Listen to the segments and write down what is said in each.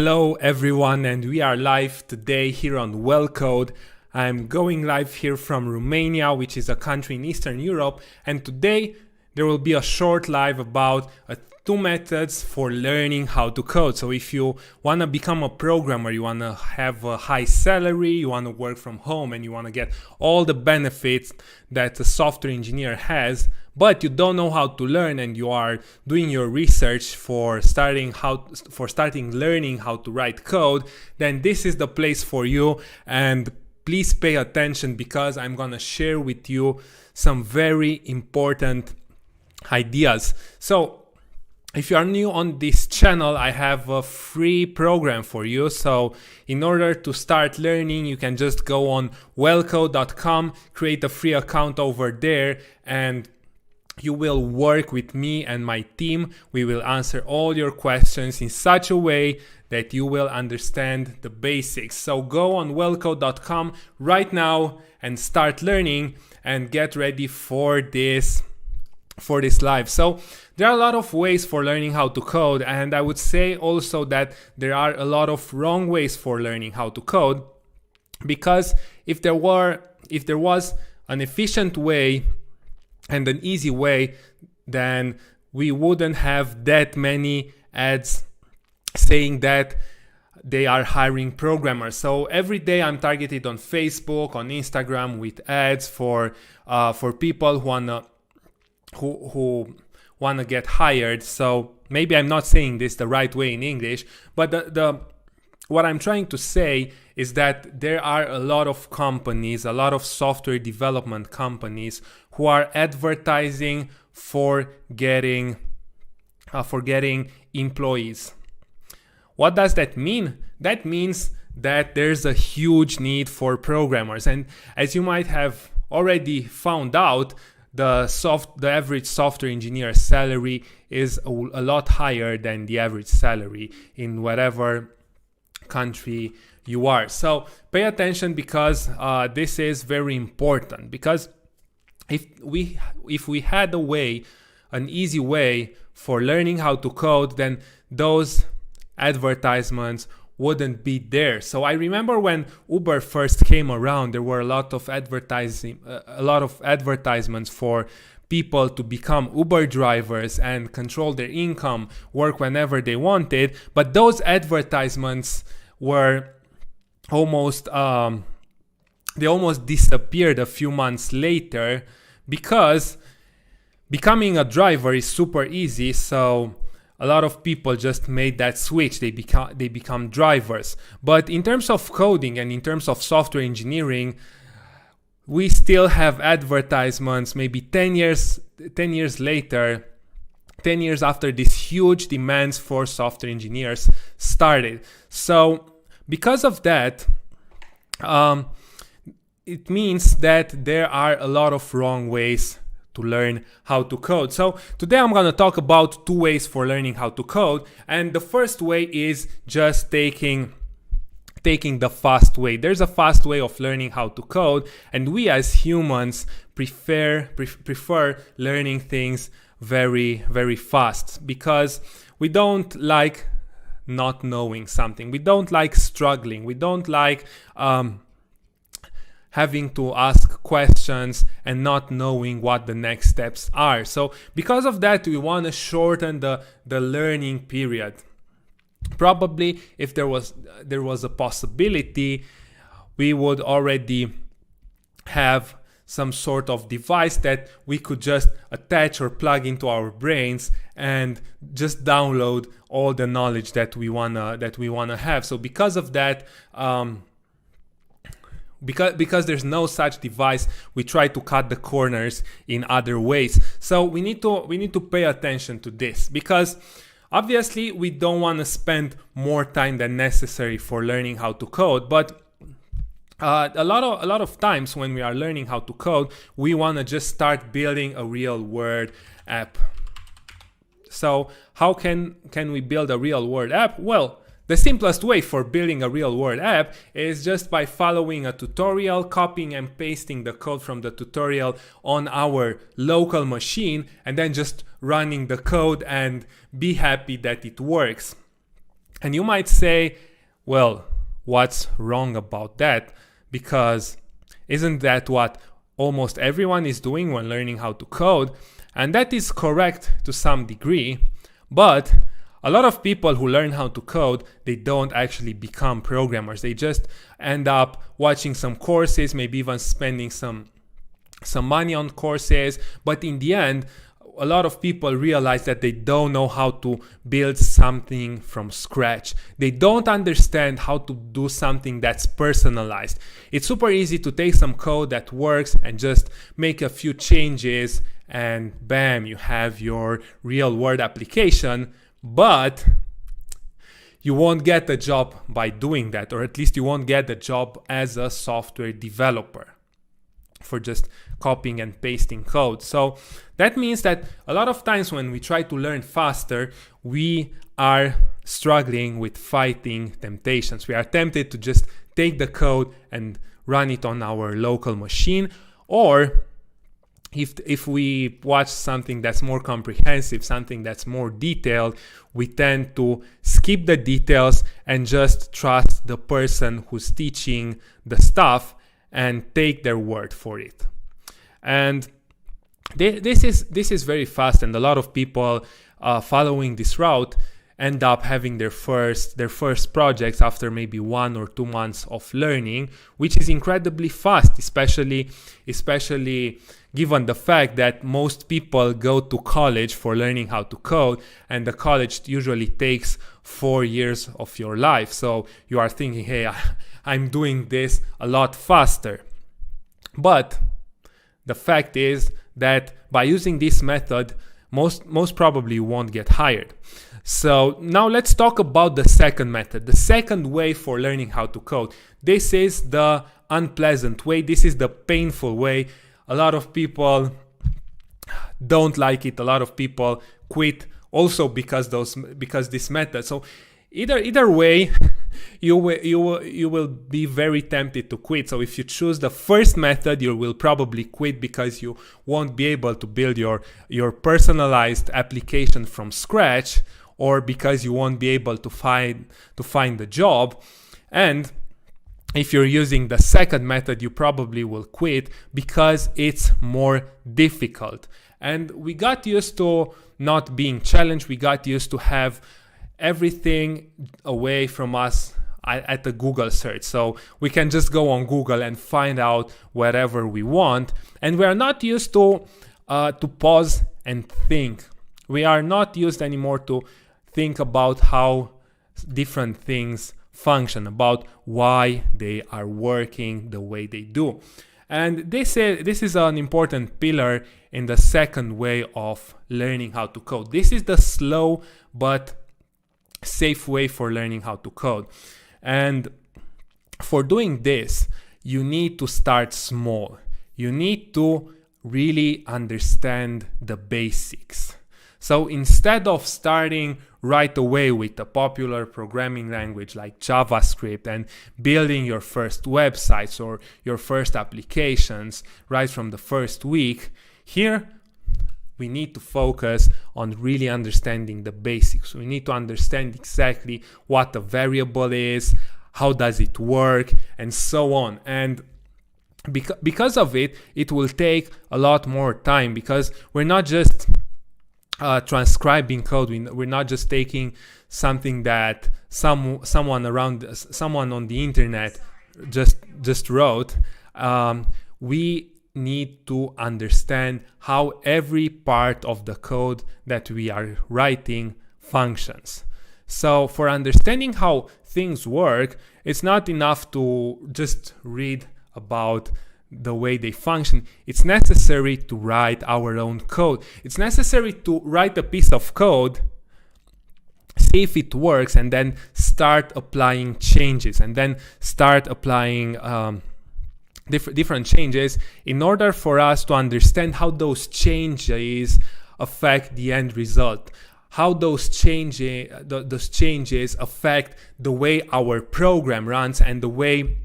Hello everyone, and we are live today here on Wellcode. I'm going live here from Romania, which is a country in Eastern Europe, and today there will be a short live about two methods for learning how to code. So if you want to become a programmer, you want to have a high salary, you want to work from home, and you want to get all the benefits that a software engineer has, but you don't know how to learn and you are doing your research for starting learning how to write code, then this is the place for you. And please pay attention, because I'm going to share with you some very important ideas. So if you are new on this channel, I have a free program for you. So in order to start learning, you can just go on wellcode.com, create a free account over there, and you will work with me and my team. We will answer all your questions in such a way that you will understand the basics. So go on wellcode.com right now and start learning and get ready for this live. So there are a lot of ways for learning how to code, and I would say also that there are a lot of wrong ways for learning how to code, because if there was an efficient way and an easy way, then we wouldn't have that many ads saying that they are hiring programmers. So every day I'm targeted on Facebook, on Instagram with ads for people who wanna get hired. So maybe I'm not saying this the right way in English, but what I'm trying to say is that there are a lot of companies, a lot of software development companies who are advertising for getting employees. What does that mean? That means that there's a huge need for programmers. And as you might have already found out, the average software engineer salary is a lot higher than the average salary in whatever country you are. So pay attention, because this is very important, because if we had an easy way for learning how to code, then those advertisements wouldn't be there. So I remember when Uber first came around, there were a lot of advertisements for people to become Uber drivers and control their income, work whenever they wanted. But those advertisements were almost disappeared a few months later, because becoming a driver is super easy. So a lot of people just made that switch. They become drivers. But in terms of coding and in terms of software engineering, we still have advertisements maybe 10 years later, 10 years after these huge demands for software engineers started. So because of that, it means that there are a lot of wrong ways to learn how to code. So today I'm going to talk about two ways for learning how to code. And the first way is just taking the fast way. There's a fast way of learning how to code, and we as humans prefer learning things very, very fast, because we don't like not knowing something. We don't like struggling. We don't like having to ask questions and not knowing what the next steps are. So because of that, we want to shorten the learning period. Probably if there was a possibility, we would already have some sort of device that we could just attach or plug into our brains and just download all the knowledge that we wanna have. So because of that, because there's no such device, we try to cut the corners in other ways. So we need to pay attention to this, because obviously we don't want to spend more time than necessary for learning how to code, but a lot of times when we are learning how to code, we want to just start building a real world app. So how can we build a real world app? Well, the simplest way for building a real world app is just by following a tutorial, copying and pasting the code from the tutorial on our local machine, and then just running the code and be happy that it works. And you might say, well, what's wrong about that? Because isn't that what almost everyone is doing when learning how to code? And that is correct to some degree, but a lot of people who learn how to code, they don't actually become programmers. They just end up watching some courses, maybe even spending some money on courses, but in the end, a lot of people realize that they don't know how to build something from scratch. They don't understand how to do something that's personalized. It's super easy to take some code that works and just make a few changes and bam, you have your real world application, but you won't get a job by doing that, or at least you won't get a job as a software developer for just copying and pasting code. So that means that a lot of times when we try to learn faster, we are struggling with fighting temptations. We are tempted to just take the code and run it on our local machine, or if we watch something that's more comprehensive, something that's more detailed, we tend to skip the details and just trust the person who's teaching the stuff and take their word for it. And this is very fast, and a lot of people following this route end up having their first projects after maybe 1 or 2 months of learning, which is incredibly fast, especially given the fact that most people go to college for learning how to code, and the college usually takes 4 years of your life. So you are thinking, hey, I'm doing this a lot faster. But the fact is that by using this method, most probably you won't get hired. So now let's talk about the second method, the second way for learning how to code. This is the unpleasant way. This is the painful way. A lot of people don't like it. A lot of people quit also because this method. So either way, you will be very tempted to quit. So if you choose the first method, you will probably quit because you won't be able to build your personalized application from scratch, or because you won't be able to find the job. And if you're using the second method, you probably will quit because it's more difficult. And we got used to not being challenged. We got used to have everything away from us at the Google search. So we can just go on Google and find out whatever we want. And we are not used to pause and think. We are not used anymore to think about how different things function, about why they are working the way they do. And this is an important pillar in the second way of learning how to code. This is the slow but safe way for learning how to code. And for doing this, you need to start small. You need to really understand the basics. So instead of starting right away with a popular programming language like JavaScript and building your first websites or your first applications right from the first week, here we need to focus on really understanding the basics. We need to understand exactly what a variable is, how does it work, and so on. And because of it, it will take a lot more time, because we're not just transcribing code. We're not just taking something that someone on the internet just wrote. We need to understand how every part of the code that we are writing functions. So for understanding how things work, it's not enough to just read about the way they function. It's necessary to write our own code. It's necessary to write a piece of code, see if it works, and then start applying changes, and then start applying different changes in order for us to understand how those changes affect the end result, how those changes affect the way our program runs and the way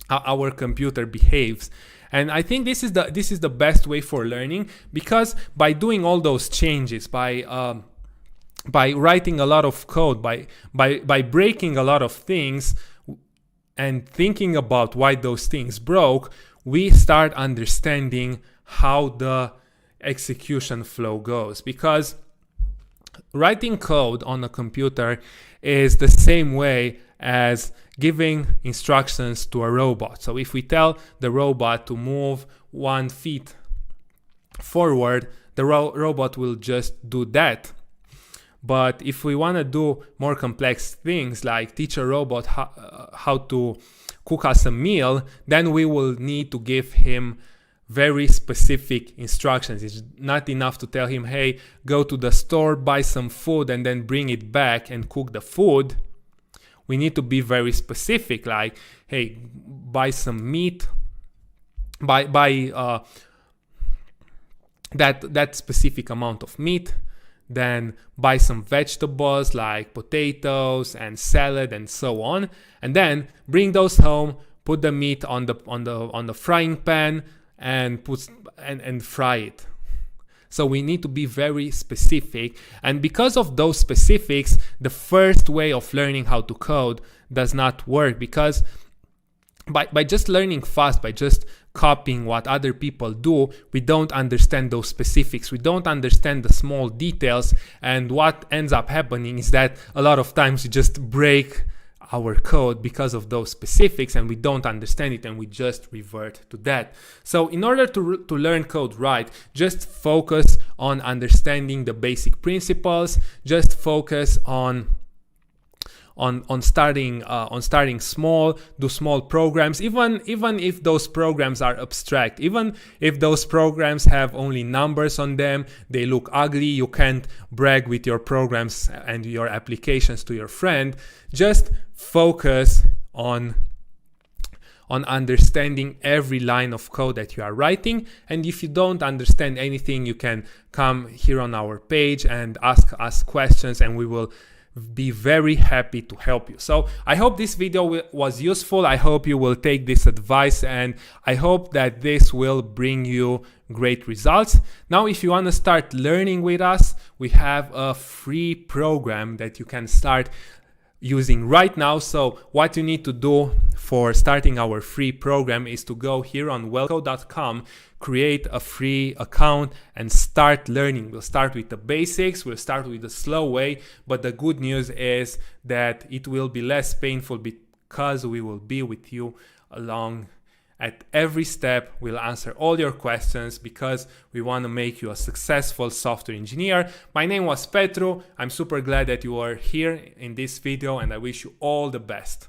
our computer behaves. And I think this is the best way for learning, because by doing all those changes, by by writing a lot of code, by breaking a lot of things and thinking about why those things broke, we start understanding how the execution flow goes. Because writing code on a computer is the same way as giving instructions to a robot. So if we tell the robot to move 1 foot forward, the robot will just do that. But if we want to do more complex things, like teach a robot how to cook us a meal, then we will need to give him very specific instructions. It's not enough to tell him, hey, go to the store, buy some food, and then bring it back and cook the food. We need to be very specific, like, hey, buy some meat, buy that specific amount of meat, then buy some vegetables like potatoes and salad and so on, and then bring those home, put the meat on the frying pan and fry it. So we need to be very specific, and because of those specifics, the first way of learning how to code does not work, because by just learning fast, by just copying what other people do, we don't understand those specifics, we don't understand the small details, and what ends up happening is that a lot of times we just break our code because of those specifics and we don't understand it, and we just revert to that. So in order to learn code right, just focus on understanding the basic principles, just focus on starting small, do small programs, even if those programs are abstract, even if those programs have only numbers on them, they look ugly, you can't brag with your programs and your applications to your friend. Just focus on understanding every line of code that you are writing, and if you don't understand anything, you can come here on our page and ask us questions, and we will be very happy to help you. So I hope this video was useful. I hope you will take this advice, and I hope that this will bring you great results. Now, if you want to start learning with us, we have a free program that you can start using right now. So what you need to do for starting our free program is to go here on wellcode.com, create a free account and start learning. We'll start with the basics, we'll start with the slow way, but the good news is that it will be less painful because we will be with you along at every step. We'll answer all your questions because we want to make you a successful software engineer. My name was Petru. I'm super glad that you are here in this video, and I wish you all the best.